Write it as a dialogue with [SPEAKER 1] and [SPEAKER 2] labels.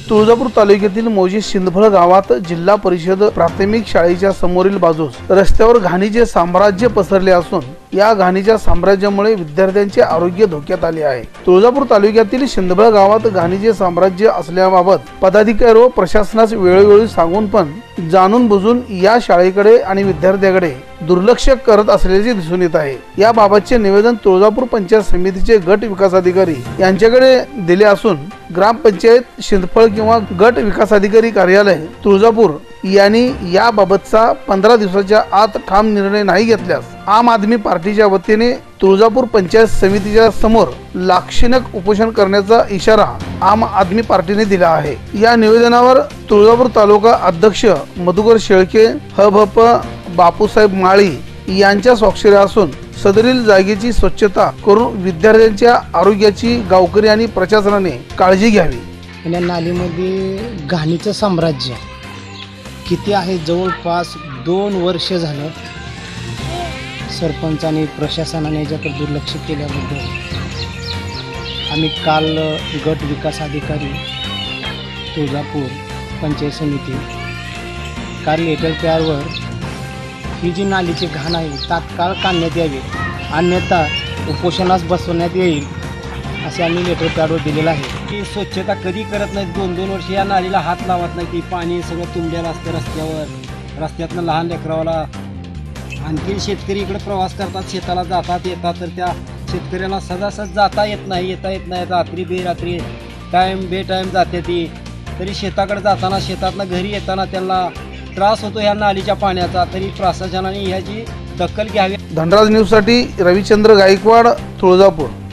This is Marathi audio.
[SPEAKER 1] तुळजापूर तालुक्यातील मौजे सिंदफळ गावात जिल्हा परिषद प्राथमिक शाळेच्या समोरील बाजूस रस्त्यावर घाणीचे साम्राज्य पसरले असून या घाणीच्या साम्राज्यामुळे विद्यार्थ्यांचे आरोग्य धोक्यात आले आहे। तुळजापूर तालुक्यातील सिंदफळ गावात घाणीचे साम्राज्य असल्याबाबत पदाधिकारी व प्रशासनास वेळोवेळी सांगून पण जाणून बुजून या शाळेकडे आणि विद्यार्थ्यांकडे दुर्लक्ष करत असल्याचे दिसून येत आहे। या बाबतचे निवेदन तुळजापूर पंचायत समितीचे गट विकास अधिकारी यांच्याकडे दिले असून ग्रामपंचायत सिंदफळ किंवा गट विकास अधिकारी कार्यालय तुळजापूर यांनी याबाबतचा 15 दिवसाच्या आत ठाम निर्णय नाही घेतल्यास आम आदमी पार्टीच्या वतीने तुळजापूर पंचायत समितीच्या समोर लाक्षणिक उपोषण करण्याचा इशारा आम आदमी पार्टीने दिला आहे। या निवेदनावर तुळजापूर तालुका अध्यक्ष मधुकर शेळके, हभप बापूसाहेब माळी यांच्या स्वाक्षऱ्या असून सदरील जागेची स्वच्छता करून विद्यार्थ्यांच्या आरोग्याची गावकरी आणि प्रशासनाने काळजी घ्यावी।
[SPEAKER 2] या नालीमध्ये घाणीचं साम्राज्य किती आहे, जवळपास 2 वर्ष झालं सरपंच आणि प्रशासनाने याच्याकडे दुर्लक्ष केल्याबद्दल आम्ही काल गट विकास अधिकारी तुळजापूर पंचायत समिती काल लेटर पॅडवर ही जी नालीची घाण आहे तात्काळ काढण्यात यावी, अन्यथा उपोषणास बसवण्यात येईल असे आम्ही लेटर पॅडवर दिलेलं आहे।
[SPEAKER 3] की स्वच्छता कधी करत नाहीत, 2-2 वर्ष या नालीला हात लावत नाही। ती पाणी सगळं तुंबलेलं असतं रस्त्यावर, रस्त्यातनं लहान लेकरावाला आणखी शेतकरी इकडे प्रवास करतात, शेताला जातात येतात, तर त्या शेतकऱ्यांना सहजासहज जाता येत नाही, येता येत नाही। रात्री बेरात्री बेटाईम जाते ती, तरी शेताकडे जाताना शेतातनं घरी येताना त्यांना त्रास होतो ह्या नालीच्या पाण्याचा, तरी प्रशासनाने ह्याची दखल घ्यावी।
[SPEAKER 1] धनराज न्यूज साठी रविचंद्र गायकवाड, तुळजापूर।